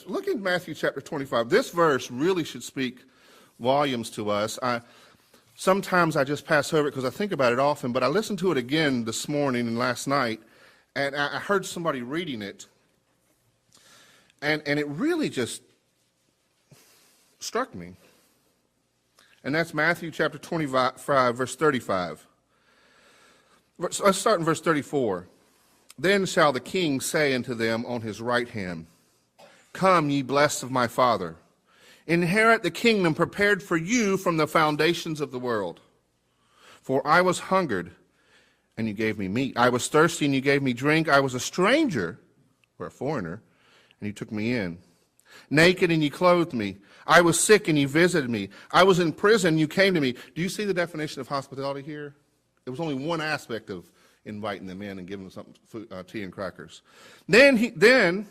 Look at Matthew chapter 25. This verse really should speak volumes to us. Sometimes I just pass over it because I think about it often, but I listened to it again this morning and last night, and I heard somebody reading it, and it really just struck me. And that's Matthew chapter 25, verse 35. Let's start in verse 34. Then shall the king say unto them on his right hand, Come, ye blessed of my Father, inherit the kingdom prepared for you from the foundations of the world. For I was hungered, and you gave me meat. I was thirsty, and you gave me drink. I was a stranger, or a foreigner, and you took me in. Naked, and you clothed me. I was sick, and you visited me. I was in prison, and you came to me. Do you see the definition of hospitality here? It was only one aspect of inviting them in and giving them something, food, tea and crackers. Then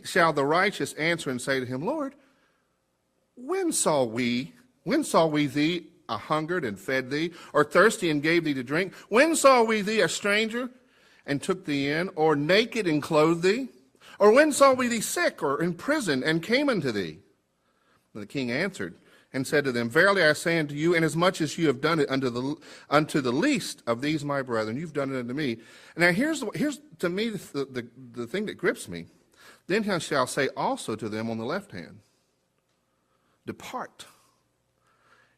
shall the righteous answer and say to him, Lord, when saw we thee a hungered and fed thee, or thirsty and gave thee to drink? When saw we thee a stranger and took thee in, or naked and clothed thee? Or when saw we thee sick or in prison and came unto thee? And the king answered and said to them, Verily I say unto you, inasmuch as you have done it unto the least of these my brethren, you've done it unto me. Now here's to me the thing that grips me. Then he shall say also to them on the left hand, Depart,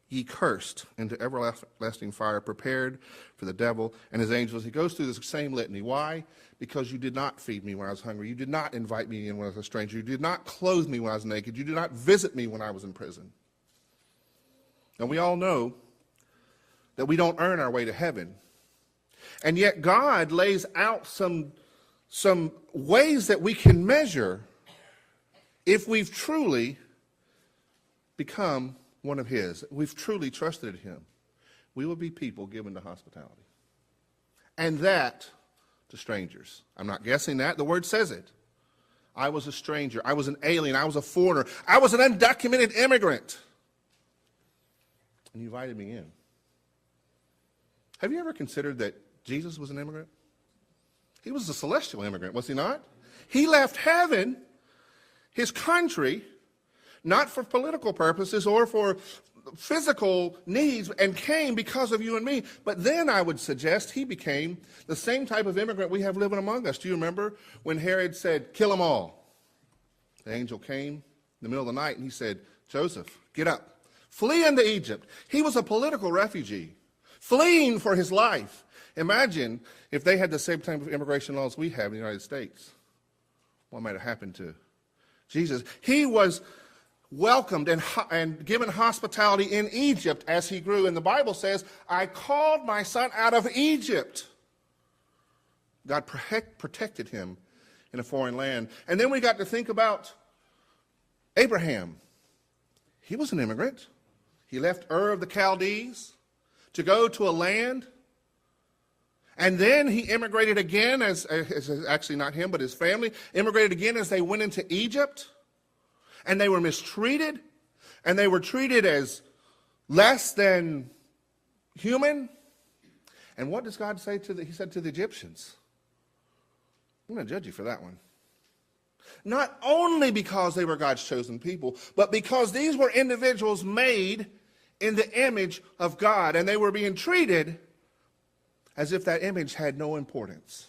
ye cursed, into everlasting fire, prepared for the devil and his angels. He goes through this same litany. Why? Because you did not feed me when I was hungry. You did not invite me in when I was a stranger. You did not clothe me when I was naked. You did not visit me when I was in prison. And we all know that we don't earn our way to heaven. And yet God lays out some ways that we can measure if we've truly become one of his. We've truly trusted him. We will be people given to hospitality. And that to strangers. I'm not guessing that. The word says it. I was a stranger. I was an alien. I was a foreigner. I was an undocumented immigrant. And you invited me in. Have you ever considered that Jesus was an immigrant? He was a celestial immigrant, was he not? He left heaven, his country, not for political purposes or for physical needs, and came because of you and me. But then I would suggest he became the same type of immigrant we have living among us. Do you remember when Herod said, kill them all? The angel came in the middle of the night and he said, Joseph, get up. Flee into Egypt. He was a political refugee, fleeing for his life. Imagine if they had the same type of immigration laws we have in the United States. What might have happened to Jesus? He was welcomed and given hospitality in Egypt as he grew. And the Bible says, I called my son out of Egypt. God protected him in a foreign land. And then we got to think about Abraham. He was an immigrant. He left Ur of the Chaldees to go to a land. And then he immigrated again, as actually not him, but his family, immigrated again as they went into Egypt. And they were mistreated. And they were treated as less than human. And what does God say he said to the Egyptians? I'm going to judge you for that one. Not only because they were God's chosen people, but because these were individuals made in the image of God, and they were being treated as if that image had no importance.